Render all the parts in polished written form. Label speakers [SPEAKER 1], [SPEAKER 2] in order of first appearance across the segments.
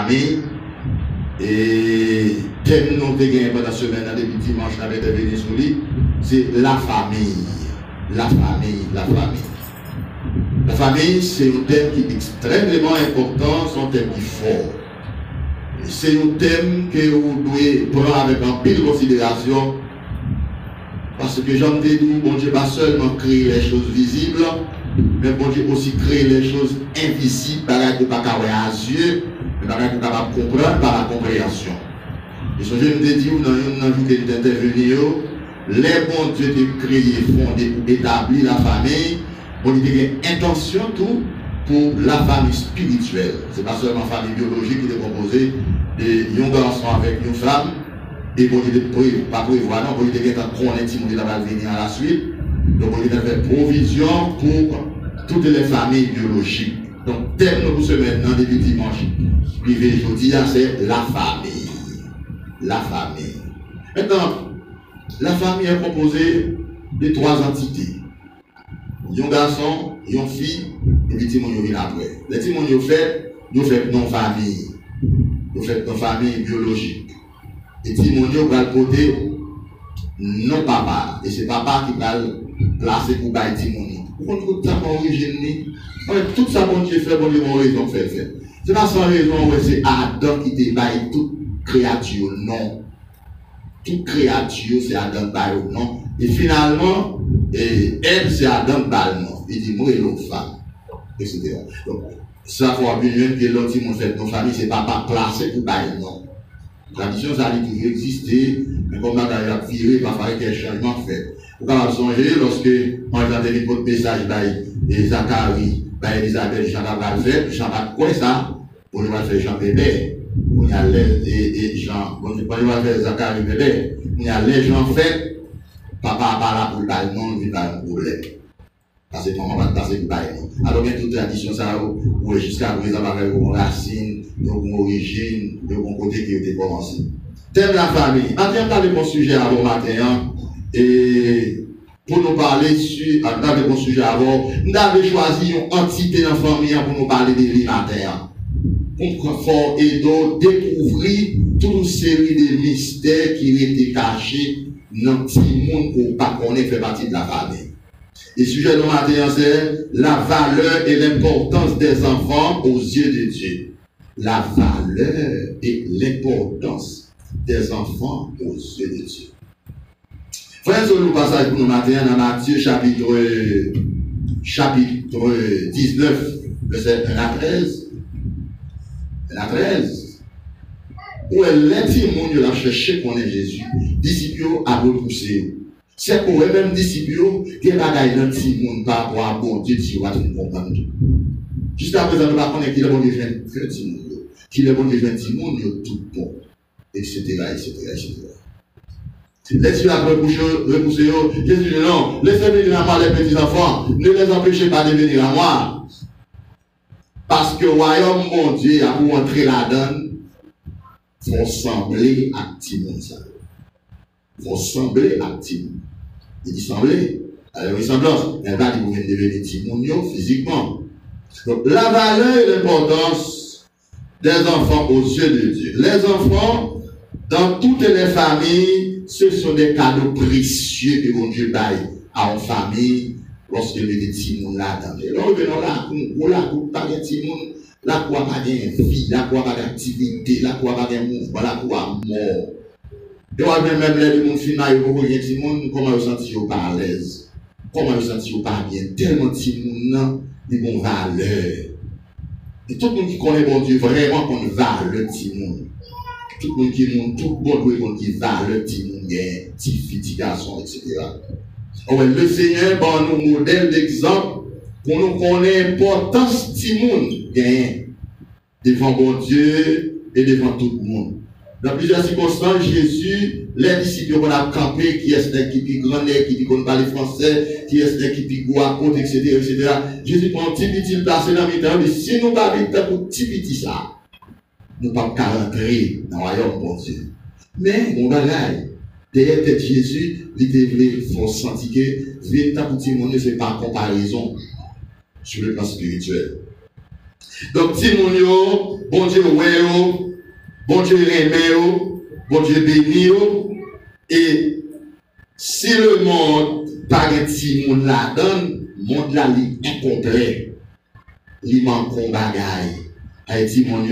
[SPEAKER 1] famille. Et thème nous avons gagné pendant la semaine, depuis dimanche, nous avons intervenu sur lui, c'est la famille. La famille, la famille. La famille, c'est un thème qui est extrêmement important, c'est un thème qui est fort. C'est un thème que vous devez prendre avec un pile de considération. Parce que j'en ai dit, bon Dieu pas seulement créer les choses visibles, mais bon Dieu aussi créer les choses invisibles, par exemple, pas qu'à voir à yeux, mais par exemple, capable de comprendre par la compréhension. Et ce que je me dis, dans une journée d'intervenir, les bons Dieu qui créé, fondé, établi la famille, on dit qu'il y a une intention tout pour la famille spirituelle. Ce n'est pas seulement la famille biologique qui est composée de un garçon avec une femme. Et pour ne pas prévoir, non, pour dire qu'il y a un intime qui va venir à la suite. Donc, on a fait provision pour toutes les familles biologiques. Donc, thème nous se maintenant, depuis dimanche, privé jeudi, c'est la famille. La famille. Maintenant, la famille est composée de trois entités. Un garçon, une fille, et puis Timon vient après. Les Timon fait non-famille. Vous faites non-famille biologique. Et Timon va le côté non papa. Et c'est papa qui va le placer pour bailler Timon. Pourquoi tout ça mon origine? Tout ça mon Dieu fait, bon Dieu mon raison fait. C'est pas sans raison, c'est Adam qui te baille toute créature, non. Toute créature, c'est Adam baille, non. Et finalement, elle, c'est Adam baille, non. Il dit, moi et l'autre femme, etc. Donc, ça faut bien que l'autre Timon fait nos familles, c'est papa placé pour bailler, non. La tradition, ça a toujours existé, mais comme on a viré, il va falloir qu'il y ait un changement fait. Vous pouvez songer, lorsque moi j'ai entendu votre message, et Zacharie, Elisabeth, Jean-Baptiste va le faire, Jean-Baptiste, quoi ça? On va faire Jean bébé. On y a les gens, on va faire Zacharie bébé. On y a les gens fait, papa pas là pour le bail, non, il va un problème. Parce que maman va passer le bail. Alors, il y a toute tradition, ça, où jusqu'à présent, avec vos racines, vos origines, de mon côté qui était commencé. Thème la famille. En termes de mon sujet avant matin, et pour nous parler sur, dans mon sujet avant, nous avons choisi une entité dans la famille pour nous parler de l'immatin. Pour fort et donc découvrir toute une série de mystères qui étaient cachés dans le petit monde pour ne pas connaître fait partie de la famille. Le sujet de matin, c'est la valeur et l'importance des enfants aux yeux de Dieu. La valeur et l'importance des enfants aux yeux de Dieu. Frères, sur le passage pour nous matin dans Matthieu chapitre 19, verset 1 à 13. 1 à 13. Où est l'intime de la chercher qu'on est Jésus. Disciples à repoussé. C'est pour eux-mêmes disciples qui est bagaille dans le monde par rapport à bon Dieu qui va tout comprendre. Jusqu'à présent, nous ne savons pas qui est bon Dieu fait Timon, qui est bon Dieu fait Timon, tout bon, etc. Les yeux après repousser, Jésus dit non, laissez venir à moi les petits enfants, ne les empêchez pas de venir à moi. Parce que le royaume mon Dieu a pour entrer là-dedans, il faut sembler à Timon. Il faut sembler à Timon. Il dit sembler. Alors, ressemblance, elle va devenir Timon physiquement. Donc, la valeur et l'importance des enfants aux yeux de Dieu. Les enfants, dans toutes les familles, ce sont des cadeaux précieux que mon Dieu baille à une famille lorsque le petit monde là-dedans. Et là, venons là, pour pas de petit monde, là, pour pas de vie, là, pour pas d'activité, là, pour pas de mouvement, là, pour mort. Et on a même les gens qui ont comment ils sentent pas à l'aise, comment ils sentent pas bien, tellement de gens qui ont valeur. Et tout le monde qui connaît bon Dieu, vraiment qu'on valeur le petit monde. Tout le monde qui monte, tout le monde qui valeur le petit monde, petit fille, garçon, etc. Le Seigneur par nous modèle d'exemple pour nous connaître l'importance du petit monde devant bon Dieu et devant tout le monde. Dans plusieurs circonstances, Jésus, les disciples ont campé, qui est qui grand, qui ne parle français, qui est qui goûte, etc., etc. Jésus prend un petit petit placé dans le milieu, mais si nous ne parlons pas pour petit petit ça, nous ne pouvons pas rentrer dans le royaume de Dieu. Mais, mon bagage, derrière tête Jésus, il faut sentir que véritable petit monde, ce n'est pas comparaison sur le plan spirituel. Donc, Timonio, bon Dieu ouais, bon Dieu aimé, bon Dieu béni, et si le monde par un petit monde la donne, le monde là est incomplet, il manque un bagaille. Haïti mon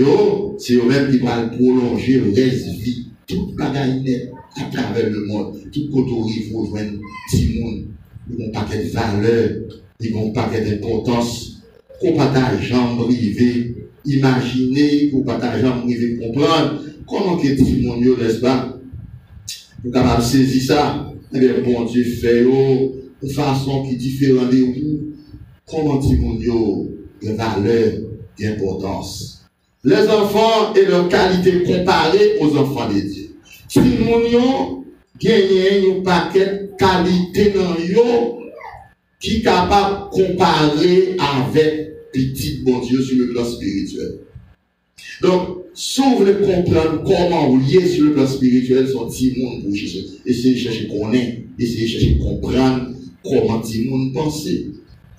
[SPEAKER 1] c'est eux-mêmes qui vont prolonger le reste de vie, toute bagaille net à travers le monde, tout côté il faut joindre petit monde, ils vont pas de valeur, ils vont pas d'importance, qu'on pas d'argent privé, imaginez qu'on pas d'argent privé comprendre comment que petit monde n'est-ce pas, pour capable saisir ça, eh bien bon Dieu fait de façon qui est différente de vous, comment petit monde de valeur, d'importance. Les enfants et leur qualité comparée aux enfants de Dieu. Si nous gagnons un paquet de qualité dans eux qui est capable de comparer avec petit bon Dieu sur le plan spirituel. Donc, si vous voulez comprendre comment lier sur le plan spirituel son petit monde pour essayer de chercher connaître, essayer de chercher comprendre comment petit monde pense,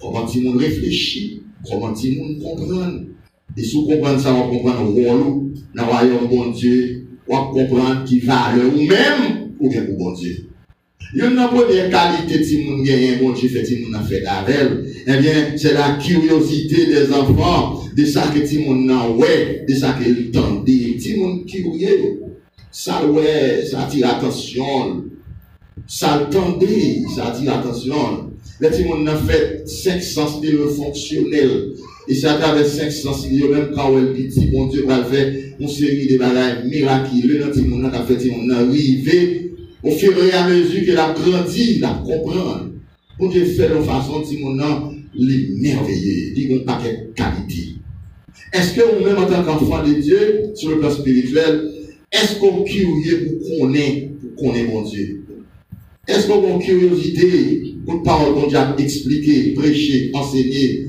[SPEAKER 1] comment petit monde réfléchit, comment petit monde comprendre. Et si vous comprenez ça, vous comprenez le rôle dans le royaume bon Dieu, vous comprenez qui valeur ou même ou bien pour bon Dieu. Il y a une première qualité de si vous gagnez bon Dieu fait si vous a fait avec, eh bien, c'est la curiosité des enfants, de ça que si vous a ouais, de ça qu'ils tendent, si vous curieux, ça ouais, ça attire l'attention, ça tendait, ça attire l'attention. Les si vous a fait 5 sens de fonctionnel. Et c'est à travers 500 millions, même quand on dit, bon Dieu va faire une série de bagages miraculeux, dans le monde a fait, on est arrivé, au fur et à mesure qu'il a grandi, il a compris. Bon Dieu fait de façon, si mon nom, les merveilleux, il y a un paquet de qualité. Est-ce que vous-même, en tant qu'enfant de Dieu, sur le plan spirituel, est-ce qu'on est curieux pour connaître mon Dieu? Est-ce qu'on a une curiosité pour parole qu'on a expliquer, prêcher, enseigner?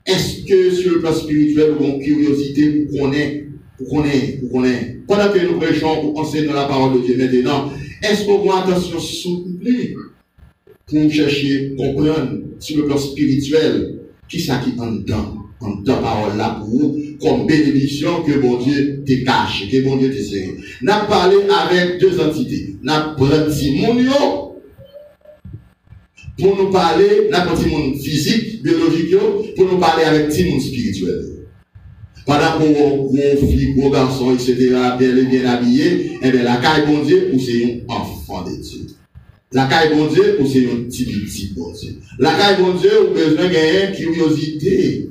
[SPEAKER 1] Est-ce que sur le plan spirituel, vous avez une curiosité pour connaître? Pendant que nous prêchons pour enseigner la parole de Dieu maintenant, est-ce qu'on a une attention soutenue pour chercher, comprendre sur le plan spirituel qui ça qui en dedans parole là pour vous, comme bénédiction que bon Dieu te cache, que bon Dieu te sert. Nous avons parlé avec 2 entités. Nous avons pris Simonio pour nous parler, d'un petit monde physique, biologique, pour nous parler avec petit monde spirituel. Pendant qu'on gros filles, gros garçons, etc., bien habillés, et bien la caille bon Dieu, ou c'est un enfant de Dieu. La caille bon Dieu, ou c'est un petit bon Dieu. La caille bon Dieu, ou besoin de gagner curiosité,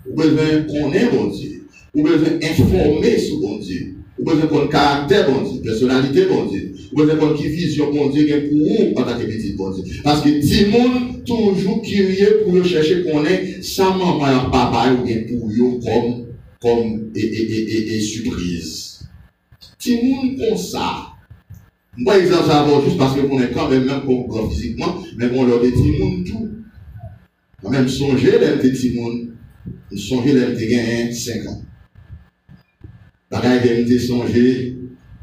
[SPEAKER 1] ou besoin de connaître bon Dieu, ou besoin d'informer sur bon Dieu, ou besoin de connaître caractère bon Dieu, personnalité bon Dieu. Vous avez qui vision bon Dieu pour vous en tant que petit bon Dieu. Parce que tout le monde toujours curieux pour le chercher qu'on est sans maman et papa ou bien pour eux comme surprise. Tout le monde comme ça. Moi, exemple, ça va juste parce que on est quand même comme physiquement, mais on leur dit tout le monde tout. Quand même songer les petits monde, songer les petits 5 ans. Pareil, ils ont songer.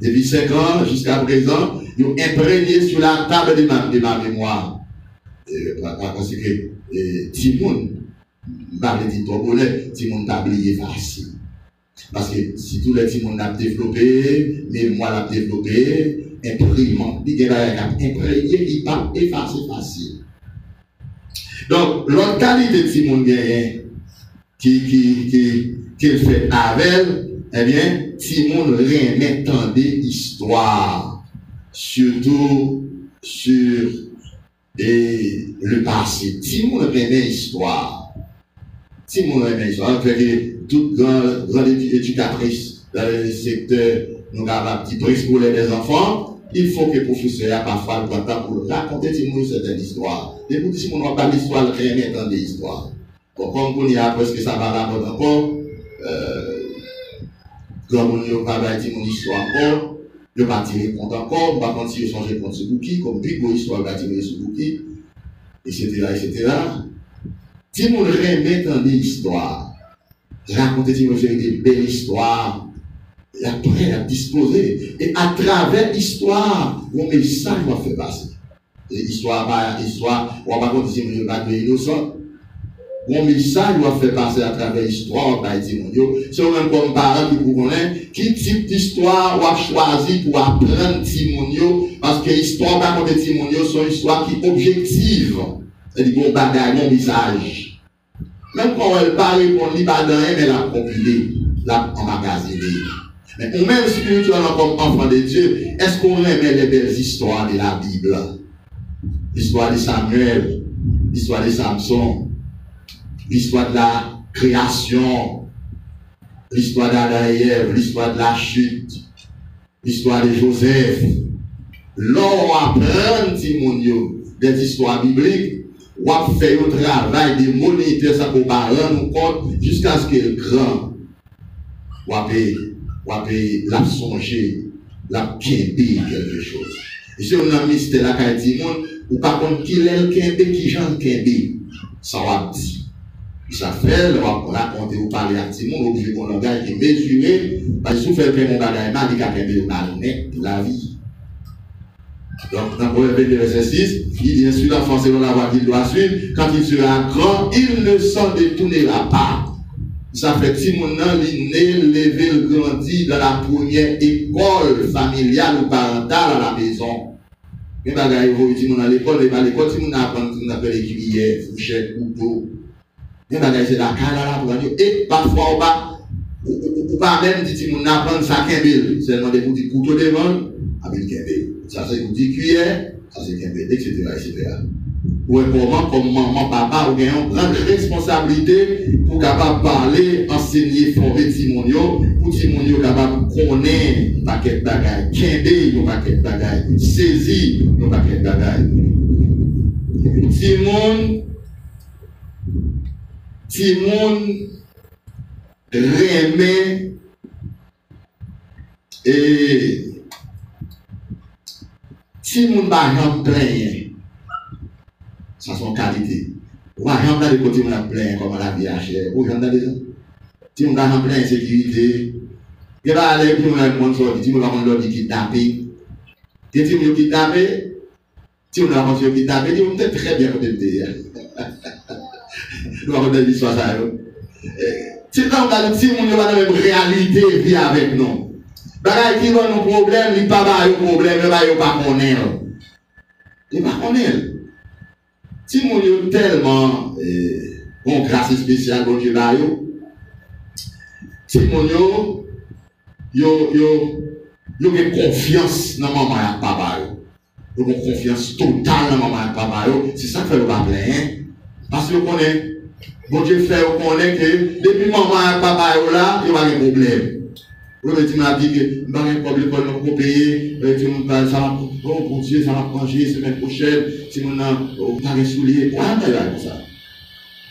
[SPEAKER 1] Depuis 5 ans jusqu'à présent, ils ont imprégné sur la table de ma mémoire. Parce que Timon, je dit Togolais, Timon t'a oublié facile. Parce que si tous les Timon l'a développé, mémoire l'a développé, imprimant, il a imprégné, il pas effacé facile. Donc, l'autre qualité de Timon qu'il fait avec, eh bien, Timon remet tant d'histoires, surtout sur le passé. Timon remet histoire. Timon remet histoire. Toute grande éducatrice dans le secteur, nous avons petit préscolaire des enfants, il faut que le professeur parfois le temps pour raconter Timon certaines histoires. Et pour Timon n'a pas l'histoire, il remet tant d'histoires. Comme on y a presque ça va raconter encore. Comme on n'y a pas dit mon histoire encore, je ne vais pas tirer compte encore, je ne vais pas continuer à changer compte sur Bouki, comme Big Boy histoire va tirer sur Bouki, etc. Si on remet dans des histoires, raconter si on fait des belles histoires, et après à disposer, et à travers l'histoire, mon message va faire passer. L'histoire, on va pas continuer à être innocent. Mon message doit faire passer à travers l'histoire par Timonio. C'est même comme parent qui vous connaît, qui type d'histoire ou a choisi pour apprendre Timonio, parce que l'histoire par contre Timonio, c'est une histoire qui est objective. C'est-à-dire qu'on bagaille mon message. Même quand elle parle, on lit pas dans elle, mais elle a compilé, l'a emmagasiné. Mais on même spirituellement comme enfant de Dieu, est-ce qu'on aimait les belles histoires de la Bible? L'histoire de Samuel, l'histoire de Samson, l'histoire de la création, l'histoire d'Adam et Ève, l'histoire de la chute, l'histoire de Joseph. L'on apprend, Timonio, des histoires bibliques, on fait un travail de moniter ça pour rendre compte jusqu'à ce qu'il grand. On peut la songer, la quimper quelque chose. Et si on a mis c'était la carte Timon, ou par contre qui est le quimper, qui j'en quimper, ça va dire. Ça fait, on va raconter ou parler à Timon, obligé qu'on langage qui est mesuré, parce que si vous faites un bagage mal, il y a quimper dans la vie. Donc, dans le Proverbe verset 6, il dit ainsi l'enfant selon la voie qu'il doit suivre, quand il sera grand, il ne s'en détournera pas. Ça fait Timon, il né, levé, grandi dans la première école familiale ou parentale à la maison. Mais bagaille, vous Timon à l'école, et à l'école, Timon apprend ce qu'on appelle les cuillères, fourchettes, couteaux. Mais bagaille, c'est la calala pour dire, et parfois, ou pas même dit Timon apprend ça qu'un seulement des petits couteaux devant, avec qu'un ça c'est une petite cuillère, ça c'est qu'un etc., etc. Ou comment, comme maman, papa, ou bien on prend des responsabilités pour capable parler, enseigner, former Timonio, pour Timonio capable connaître un paquet de bagailles, quinter un paquet de bagailles, saisir un paquet de bagailles. Timon remet et si mon bagage plein, ça son qualité. Ou pas jamais dans les côtés mon plein comme la vie à cher. Ou jamais dans les si mon bagage plein insécurité, il va aller pour un monde sorti, si mon bagage l'autre kidnappé. Si mon kidnappé, si mon bagage kidnappé, il peut très bien côté de nous avons des histoires ça. Si on a si mon va dans la même réalité vie avec nous. Bagay qui va nos problèmes, il pas ba yo problème, il pas connaître. Il pas connaître. Si mon yo tellement bon grâce spéciale bon Dieu là yo. Si mon yo gen confiance dans maman et papa yo. Yo gen confiance totale dans maman et papa yo, c'est ça que fait le pas plein. Parce que connaît bon Dieu fait connaît que depuis maman et papa yo là, il pas de problème. Oui, mais tu m'as dit que je n'ai pas de problème pour payer, tu m'as dit ça va, oh mon Dieu, ça va manger semaine prochaine, tu m'as pas de souliers, pourquoi tu as ça?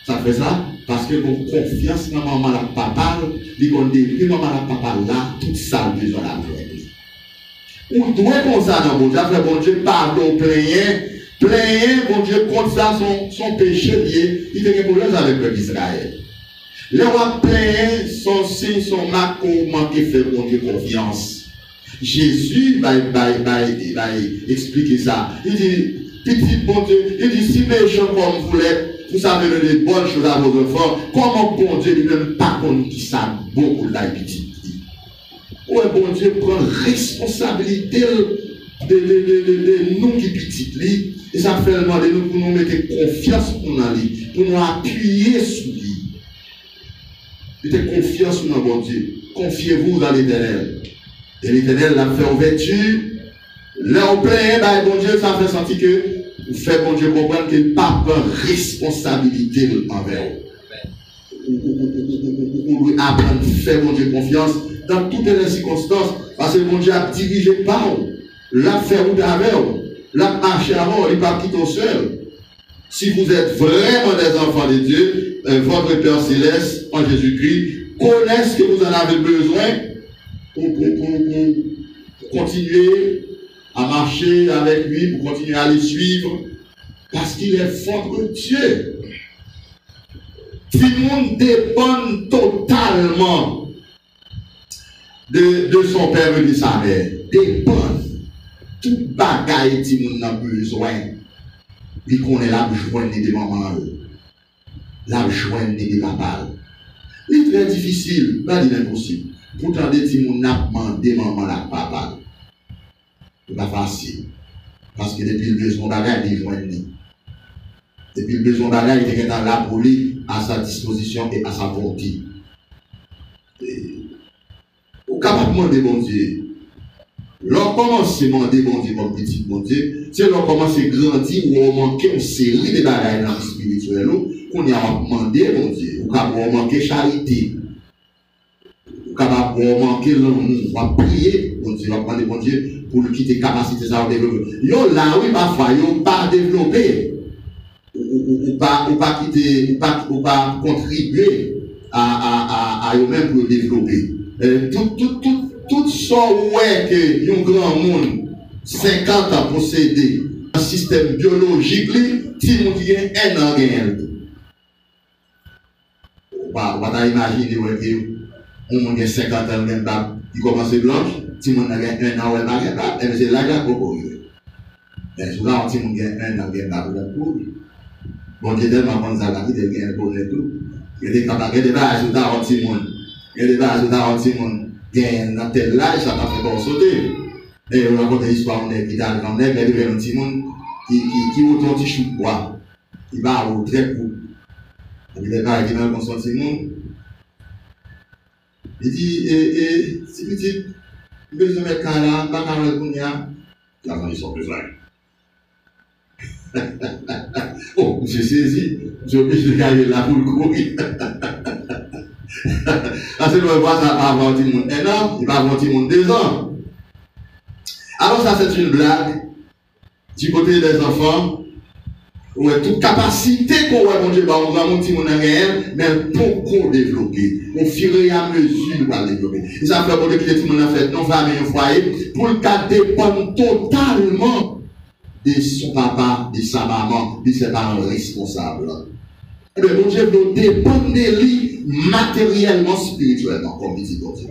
[SPEAKER 1] Ça fait ça parce que mon confiance dans maman et papa, il qu'on dit, puis maman et papa là, tout ça besoin d'après. Ou doit comme ça dans mon Dieu, après bon Dieu, pardon, plaignez, bon Dieu, contre ça, son péché lié, il fait un problème avec le peuple d'Israël. Les rois pleins, son signe, son marque, comment il fait bon Dieu confiance. Jésus va expliquer ça. Il dit, petit bon Dieu, il dit, si méchant comme vous l'êtes, vous savez donner de bonnes choses à vos enfants, comment bon Dieu lui-même pas contre qui ça beaucoup de la petite. Ouais, bon Dieu prend responsabilité de nous qui petites li, et ça fait demander nous pour nous mettre confiance pour nous appuyer sur lui. Mettez confiance dans bon Dieu. Confiez-vous dans l'Éternel. Et l'Éternel l'a fait ouverture. Là, au plein, bon Dieu, ça fait sentir que vous faites bon Dieu comprendre qu'il n'a pas de responsabilité envers vous. Vous lui apprenez à faire bon Dieu confiance dans toutes les circonstances. Parce que bon Dieu a dirigé par vous. L'a fait route avec vous. L'a marché avant vous. Il n'est pas quitté seul. Si vous êtes vraiment des enfants de Dieu, votre Père Céleste, en Jésus-Christ, connaît ce que vous en avez besoin pour continuer à marcher avec lui, pour continuer à le suivre, parce qu'il est votre Dieu. Tout le monde dépend totalement de son père et de sa mère. Dépend. Tout bagaille, tout le monde a besoin. Il connaît la joie de maman. la joindre des papas. C'est très difficile, pas dire impossible. Pourtant, des petits gens n'a demandé maman la papa. C'est pas facile. Parce que depuis le besoin bagage, il joint. Depuis le besoin bagage, il est là pour lui à sa disposition et à sa volonté. Au capable de demander bon Dieu. L'on commence à demander bon Dieu comme petit bon Dieu, c'est l'on commence à grandir ou on manque une série de bagages dans le spirituel, qu'on y a demandé bon Dieu, ou qu'on manque charité, ou qu'on manque l'amour, on va prier bon Dieu, on va demander bon Dieu pour lui quitter capacité à développer. Yo là oui parfois yo pas développer, ou pas quitter, ou pas contribuer à eux-mêmes pour développer. Tout ça, ouais, que un grand monde, 50 ans possédé un système biologique, si on dit un an gagne. On va imaginer que on a 50 ans, il commence blanche, si on a un an, on a c'est là qu'il faut mais souvent, si on a un an, on bon, j'ai tellement pensé à la vie de gagne pour tout. Il y a des capables de base dans le monde. Il y a des bases dans le monde. Dans tel âge, ça t'a fait bon sauter. Et on raconte l'histoire, on est qui dans le nez, mais il y a un petit monde qui autant de chou de bois. Il va au très court. Il est là, il va dans son petit monde. Il dit, si petit, il veut se mettre là, pas qu'à le cognac. Là, ils sont besoin. Oh, j'ai saisi, j'ai obligé de gagner là pour le courir. Parce que le voit ça va avoir du monde 1 an, il va avoir du monde 2 ans. Alors ça c'est une blague du côté des enfants, où toute capacité qu'on va manger, on va monter mon arrière, mais pour qu'on développe, au fur et à mesure qu'on va développer. Et ça fait pour que tout le monde a fait non famille au foyer, pour le cas dépendre totalement de son papa, de sa maman, de ses parents responsables. Mais mon Dieu doit dépendre de lui matériellement, spirituellement, comme dit bon Dieu.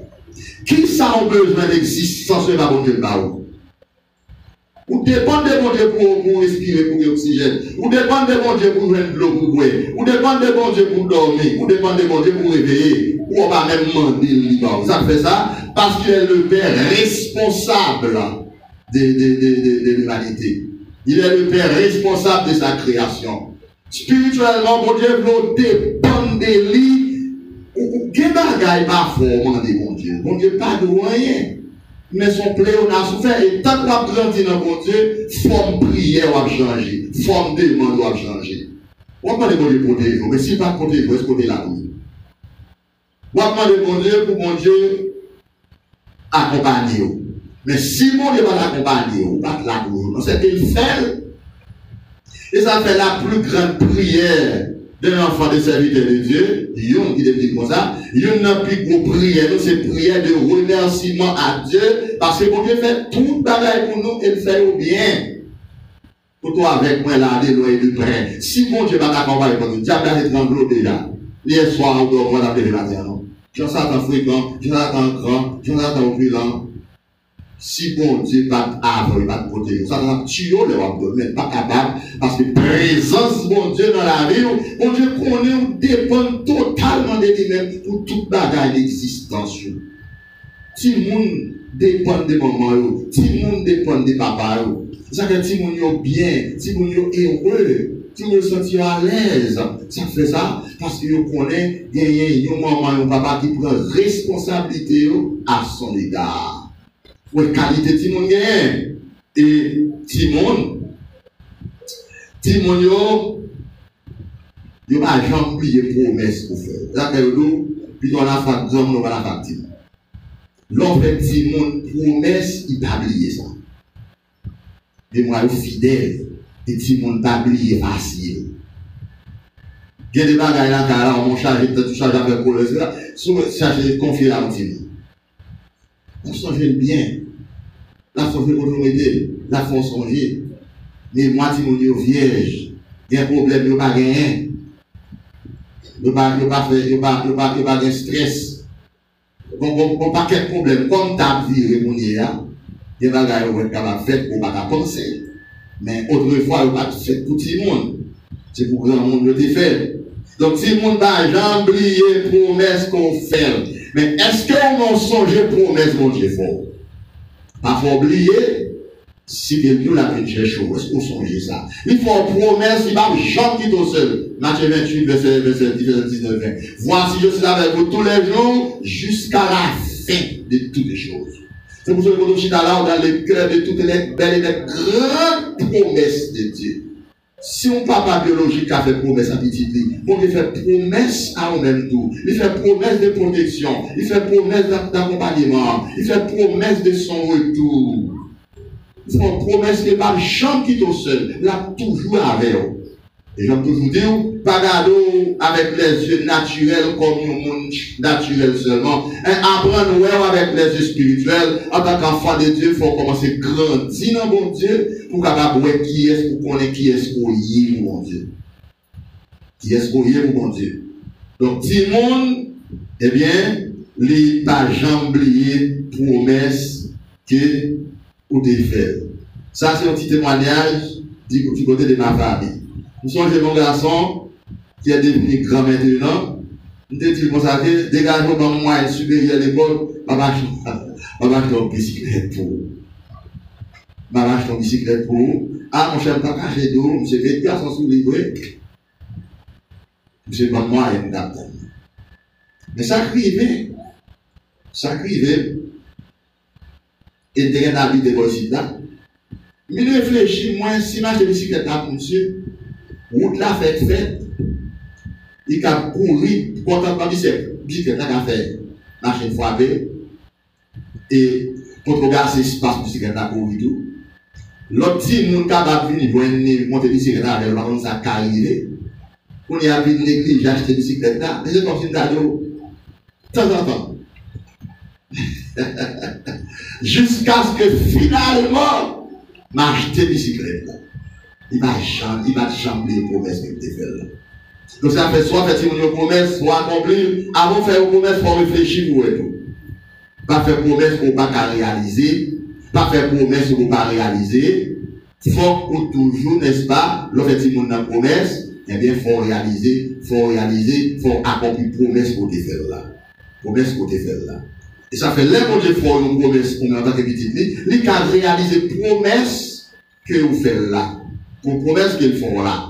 [SPEAKER 1] Qui ça a besoin d'existence, c'est pas bon Dieu là où? Ou dépend de bon Dieu pour respirer, pour l'oxygène. Ou dépend de bon Dieu pour jouer de l'eau pour boire. Ou dépend de bon Dieu pour dormir. Ou dépend de bon Dieu pour réveiller. Ou on va même demander le ça fait ça parce qu'il est le Père responsable de l'humanité. Il est le Père responsable de sa création. Spirituellement, mon Dieu veut dépendre de lui. Quel bagaille pas formant de mon Dieu. Mon Dieu pas de rien. Mais son pléon a souffert. Et tant qu'on a grandi dans mon Dieu, forme prière va changer. Forme demande va changer. On va demander mon Dieu pour développer. Mais si pas pour développer, est-ce qu'on est là? On va demander mon Dieu pour mon Dieu accompagner. Mais si mon Dieu va l'accompagner, pas là pour c'est qu'il fait. Et ça fait la plus grande prière d'un enfant de serviteur de Dieu. Yon qui dit comme ça. Yon n'a plus de prière. C'est prière de remerciement à Dieu. Parce que mon Dieu fait tout bagaille pour nous et le fait au bien. Pour toi avec moi là, de loin et de près. Si mon Dieu va t'accompagner pour nous, diable est tremblant déjà. Hier soir, on doit appeler le matin, non? J'en s'attends fréquent, j'en attends grand, j'en attends opulent. Si bon Dieu va avoir, il va te protéger. Ça va tuer le roi, mais pas capable. Parce que présence bon Dieu dans la vie, bon Dieu connaît, on dépend totalement de lui-même pour toute bagaille d'existence. Si le monde dépend de maman, si le monde dépend de papa, ça fait que si le monde est bien, si le monde est heureux, si le monde se sent à l'aise, ça fait ça parce que vous connaissez, il y a un maman, un papa qui prend responsabilité à son égard. Ouais, qualité Timon gagne. Et Timon yo pas jamais oublié promesse pour faire. Là que nous puis on a fait grand on va la faire Timon. L'on fait Timon promesse, il pas oublier ça. Et moi fidèle et Timon pas oublier facile. Il y a des bagages là car on charge tout charge avec pour le ça, souvent charger confier là au Timon. On s'en fait bien. La sauver pour nous aider. La font songer. Mais moi, si mon Dieu vierge, il y a un problème, il n'y a pas gagné. Il n'y a pas de stress. On pas quel problème. Comme tu as viré mon Dieu, il y a des choses qui sont faites pour ne pas penser. Mais autrefois, il n'y a pas fait pour tout le monde. C'est pour que le monde le fait. Donc, si mon n'a oublié promesse qu'on fait, mais est-ce qu'on songe promesse, mon Dieu, fort? Pas faut oublier, si quelqu'un l'a fait chercher, est-ce qu'on songe ça? Il faut promesse, il va jamais quitter au seul. Matthieu 28, verset 19, 20. Voici, je suis avec vous tous les jours, jusqu'à la fin de toutes les choses. C'est pour ça que nous sommes là dans le cœur de toutes les belles et les grandes promesses de Dieu. Si un papa biologique a fait promesse à petit lit, on lui fait promesse à nous-mêmes tout. Il fait promesse de protection, il fait promesse d'accompagnement, il fait promesse de son retour. Il fait promesse que par jamais quitte au seul, il a toujours avec vous. Et j'aime toujours dire, pas garder avec les yeux naturels comme un monde naturel seulement. Apprendre avec les yeux spirituels. En tant qu'enfant de Dieu, il faut commencer à grandir dans mon Dieu pour capable voir qui est-ce pour connaître qui est-ce qu'on y est pour mon Dieu. Qui est-ce qu'on y est pour mon Dieu. Donc, tout le monde, eh bien, il n'a pas jamais oublié promesse que vous devez faire. Ça, c'est un petit témoignage du côté de ma famille. Nous sommes mon garçon qui est devenu grand maintenant. Nous te dit comme ça que dégagez dans le moyen supérieur de l'école, papa acheter une bicyclette pour vous. Papa acheter une bicyclette pour vous. Ah, mon cher, pas caché d'eau, monsieur, fait garçon sous livré. Monsieur, pas moyen d'attendre. Mais ça crivait. Ça crivait. Et derrière la vie de vos là. Mais nous réfléchissons, moi, si je bicyclette là pour monsieur, route là fait, il a couru, content de bicyclette là qu'a fait, machine frappée, et pour regarder ce espace bicyclette là pour tout. L'autre petit monde capable de venir monter bicyclette là, avec l'autre ça carrière. On y a vu une néglige, acheter bicyclette là, mais c'est comme si on a de temps en temps. Jusqu'à ce que finalement, m'acheter bicyclette là. Il va jamais les promesses qu'il te fait là. Donc ça fait soit faire une promesse, soit accomplir. Avant de faire une promesse, il faut réfléchir pour tout. Pas faire promesse pour ne pas réaliser. Pas faire promesse pour ne pas réaliser. Il faut toujours, n'est-ce pas, lorsque tu as une promesse, eh bien, il faut réaliser, il faut accomplir promesse pour te faire là. Promesse pour te faire là. Et ça fait là que je fais une promesse pour en tant que petit. Il a réalisé promesse que vous faites là. Pour promesse qu'ils font là.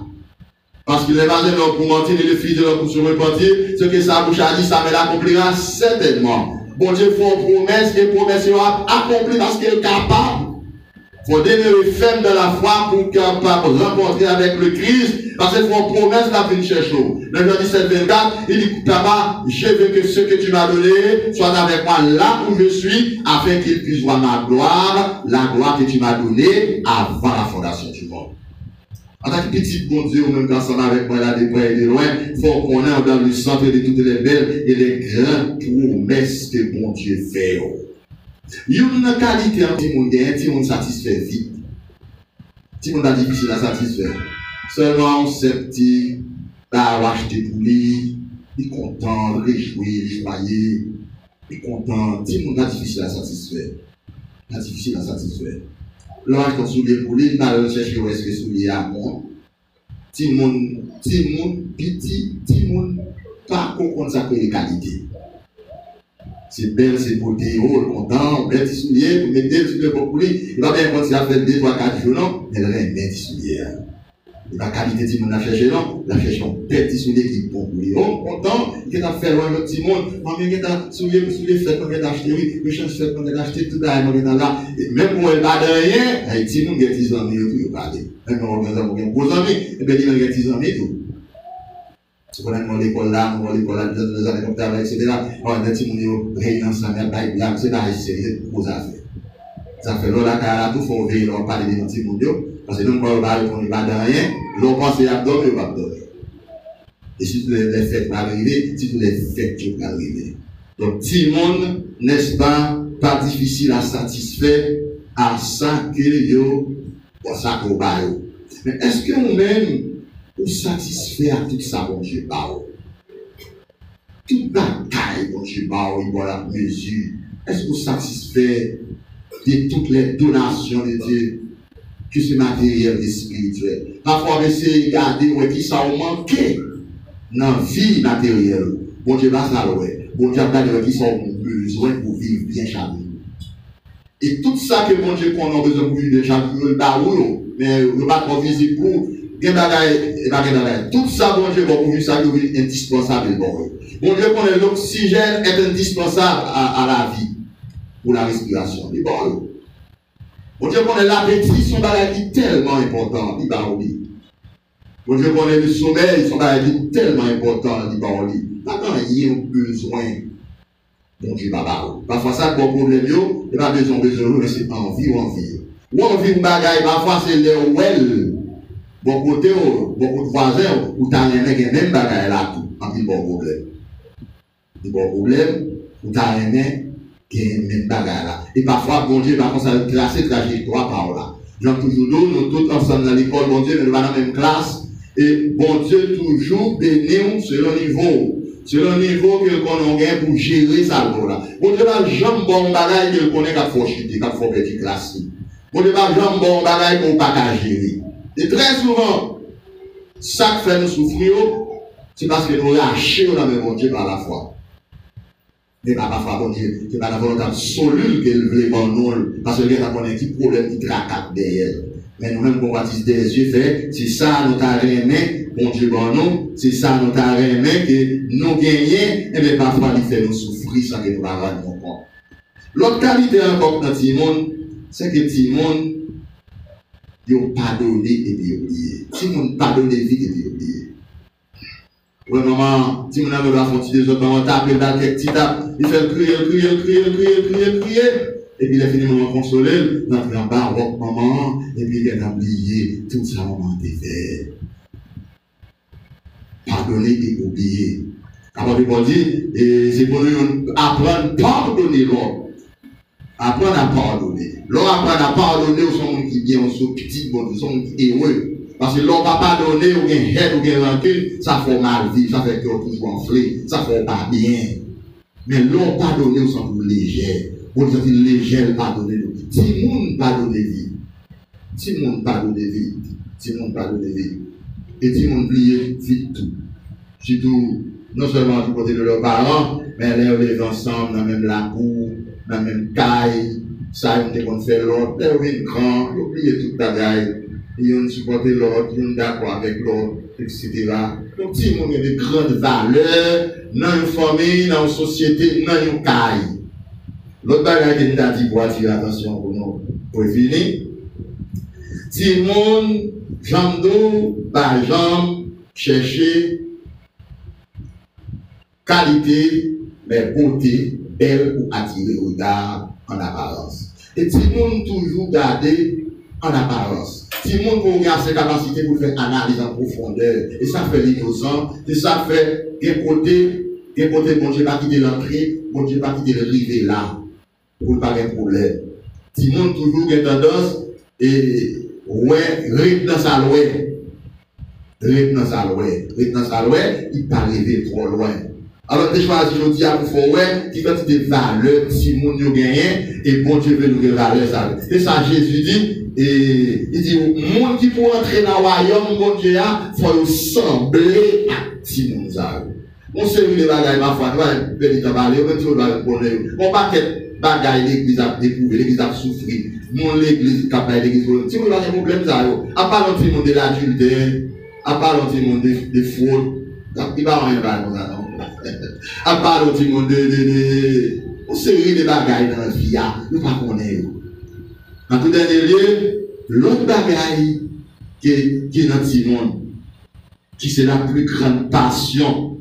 [SPEAKER 1] Parce qu'il est basé pour mentir et le fils de leur pour se repentir, ce que sa bouche a dit, ça me l'accomplira certainement. Bon Dieu fait une promesse, et promesse sera accomplie parce qu'il est capable. Il faut demeurer ferme dans la foi pour capable rencontrer avec le Christ, parce qu'il faut une promesse la fin chercher. Dans Jean 17, 24, il dit, Papa, je veux que ce que tu m'as donné soit avec moi là où je suis, afin qu'il puisse voir ma gloire, la gloire que tu m'as donnée avant la fondation du monde. En tant que petit bon Dieu, ou même ensemble avec moi là, de près et de loin, il faut qu'on ait dans le centre de toutes les belles et les grandes promesses que bon Dieu fait. Il y a une qualité en petit monde, un petit monde satisfait vite. Petit monde a difficile à satisfaire. Seulement, c'est petit, là, acheter pour lui, il est content, réjoui, joyeux, il est content. Petit monde a difficile à satisfaire. Difficile à satisfaire. Lorsque ton soulier pour lui, il va chercher où est-ce que soulier à moi. Petit monde, petit monde, pas comprendre ça que les qualités. C'est belle, c'est beauté, oh, content, belle petit soulier, vous mettez des souliers pour lui. Il va bien quand il a fait 2, 3, 4 jours, non, il a un petit soulier. La qualité du monde a cherché, non, la cherché un petit soulier qui est bon pour lui. Oh, content, il a fait loin le petit monde, il a soulier fait, il a acheté, oui, le change fait, il a acheté tout là, il a là. Même pour elle pas de rien, il dit, nous, il y a des amis, il va parler. Même quand on a un gros ami, il y a des amis, tout. On a l'école là, on a l'école là, nous allons comme ça, etc. On a des petits gens qui réunissent ensemble, c'est là, c'est gros affaires. Ça fait là, tout faut veiller, on parle des petits gens, parce que nous, on ne va pas de rien, l'on pense à dormir, on va dormir. Et si les fêtes vont arriver, si les fêtes vont arriver. Donc, tout le monde, n'est-ce pas difficile à satisfaire à ça que yo, ça qu'on va. Mais est-ce que nous-mêmes, ou satisfait à tout ça, bon Dieu, toute la caille, bon Dieu, il voit la mesure. Est-ce que vous satisfait de toutes les donations de Dieu, que ce matériel et spirituel? Parfois, on essaie de regarder qui ça a manqué dans la vie matérielle. Bon Dieu va ça, bon Dieu va dire qui sont besoin pour vivre bien chaque jour. Et tout ça que bon Dieu qu'on a besoin pour vivre bien chaque jour, mais le pas trop visible pour tout ça, bon Dieu, pour vivre ça, c'est indispensable. Bon Dieu connaît l'oxygène est indispensable à la vie, pour la respiration. Bon Dieu connaît l'appétit, son maladie tellement important, Bon Dieu connaît le sommeil, son maladie tellement important, Maintenant, il y a besoin. Bon Dieu, parfois ça, pour problème, il n'y a pas besoin, mais c'est envie ou envie. Ou envie ou bagaille, parfois c'est le well. Bon côté, beaucoup de voisins, ou t'as rien qui même bagaille là, tout, en plus bon problème. Le bon problème, ou t'as rien qui même bagaille là. Et parfois, bon Dieu, par contre, ça va classer trajectoire par là. J'en toujours nous tous ensemble dans l'école, bon Dieu, mais nous sommes dans la même classe. Et bon Dieu, toujours béni selon le niveau. Selon le niveau que l'on a pour gérer ça là. Bon Dieu, pas jamais bon bagaille que l'on connaît qu'à faut chuter, qu'à faut petit classe. Bon Dieu, pas jamais bon bagaille qu'on pas qu'à gérer. Et très souvent, ça qui fait nous souffrir, c'est parce que nous lâchons dans le bon Dieu par la foi. Mais pas parfois, bon Dieu, c'est pas la volonté absolue qu'elle veut pour nous, parce que nous avons un petit problème qui tracasse derrière. Mais nous-mêmes, qu'on baptise des yeux, c'est ça nous avons aimé, bon Dieu, bon nous, c'est ça nous avons aimé, que nous gagnons, et bien parfois, il fait nous souffrir sans que nous n'avons pas de compte. L'autre qualité encore dans Timon, c'est que Timon, ils ont pardonné et puis oublié. Timon pardonné vite et puis oublié. Ouais, maman, Timon a besoin de faire des autres, maman tape, il fait crier. Et puis il a fini de consoler, d'entrer en bas, maman, et puis il a oublié tout ça, maman, t'es fait. Pardonner et oublier. Avant de dire, et c'est pour nous apprendre à pardonner l'autre. Apprendre à pardonner. L'on apprend à pardonner aux gens qui viennent, aux petits, aux gens qui sont heureux. Parce que l'on va pardonner, ou bien haine, ou bien rancune, ça fait mal vivre, ça fait cœur toujours enflé, ça fait pas bien. Mais l'on pardonner aux gens légers. On dit léger pardonner. Si le monde pardonne vie, si le monde pardonne vie, si le monde pardonne vie, et si le monde oublie vite tout. Surtout, non seulement du côté de leurs parents, mais les lèvent ensemble dans même la cour, dans la même caille, ça, ils ont fait l'autre, ils ont grand, ils oublient toute la gaille, ils ont supporté l'autre, ils ont d'accord avec l'autre, etc. Donc, si on a des grandes valeurs dans une famille, dans une société, dans une caille. L'autre bagage que nous avons dit pour attirer l'attention pour nous, pour finir, si le monde, jambe d'eau, par jambe, chercher qualité, mais beauté, belle pour attirer le regard en apparence. Et si le monde toujours garder en apparence, si le monde regarde ses capacités pour faire analyse en profondeur, et ça fait l'innocent, et ça fait des côtés, bon Dieu pas quitter l'entrée, bon Dieu pas quitter le rivet là, pour ne pas avoir de problème. Si le monde toujours a tendance, et ouais, rythme dans sa loi, il pas arriver trop loin. Alors, tu choisis aujourd'hui à pour faire qui fait des valeurs, si le monde a gagné, et bon Dieu veut nous des valeurs. Et ça, Jésus dit, et il dit, le monde qui peut entrer dans le royaume, bon Dieu, il faut ressembler à si monde ça. On sait où les bagailles, ma foi, on va venir parler, on va toujours parler. On va bagaille l'église a découvert, l'église a souffert. Mon l'église capable l'église. Si vous avez des problèmes, ça, à part le monde de l'adultère, à part le monde de fraude, il va rien faire comme ça, non? À part le monde de une série de bagailles dans la vie, nous ne pas connaître. En tout dernier lieu, l'autre bagaille qui est dans ce monde, qui c'est la plus grande passion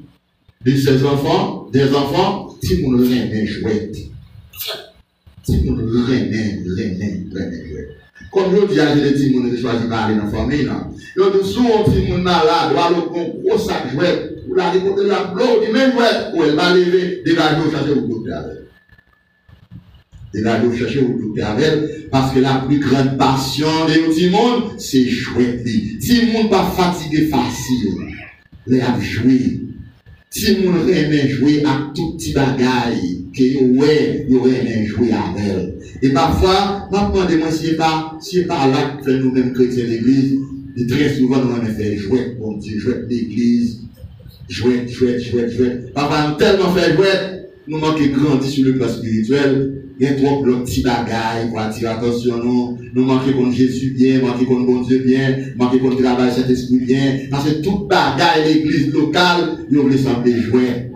[SPEAKER 1] de ces enfants, des enfants, si vous ne rien jouer. Si vous ne rien jouer. Comme je dis à des petits gens qui choisissent de parler dans la famille, ils ont souvent un petit monde malade, ou alors un gros sac jouet, ou là, ils ont la blow, ils même jouet, ou elle va lever, dégagez au chercher au docteur avec. Dégagez au chercher au docteur avec, parce que la plus grande passion des petits monde, c'est jouer. Si le monde pas fatigué facile, les a joué. Si le monde aime jouer à tout petit bagaille, que il aime jouer avec elle. Et parfois, moi, demande si c'est pas là que nous-mêmes chrétiens de l'église, et très souvent, nous aimons faire jouer, bon Dieu, jouer l'église. Jouet. Papa, nous tellement fait jouet, nous manquons grandir sur le plan spirituel. Il y a trop de petits bagailles pour attirer l'attention, nous manquons qu'on Jésus bien, manquons qu'on bon Dieu bien, manquons qu'on travaille cet esprit bien, parce que toute bagaille, l'église locale, nous voulons sembler jouer.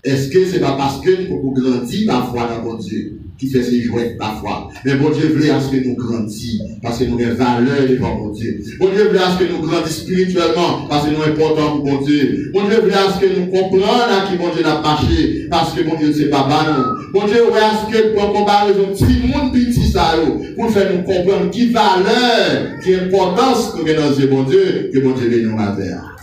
[SPEAKER 1] Est-ce que c'est pas parce que nous pouvons grandir parfois dans bon Dieu qui fait ces jouets parfois? Mais bon Dieu voulait à ce que nous grandissions, parce que nous avons valeur devant bon Dieu. Bon Dieu voulait à ce que nous grandissions spirituellement, parce que nous sommes importants pour bon Dieu. Bon Dieu voulait à ce que nous comprenions à qui bon Dieu n'a marché, parce que bon Dieu ne sait pas nous. Bon Dieu voulait à ce que pour comparaison petit monde petit ça pour faire nous comprendre qui valeur, qui importance que nous avons dans Dieu, bon Dieu, que bon Dieu veut nous faire.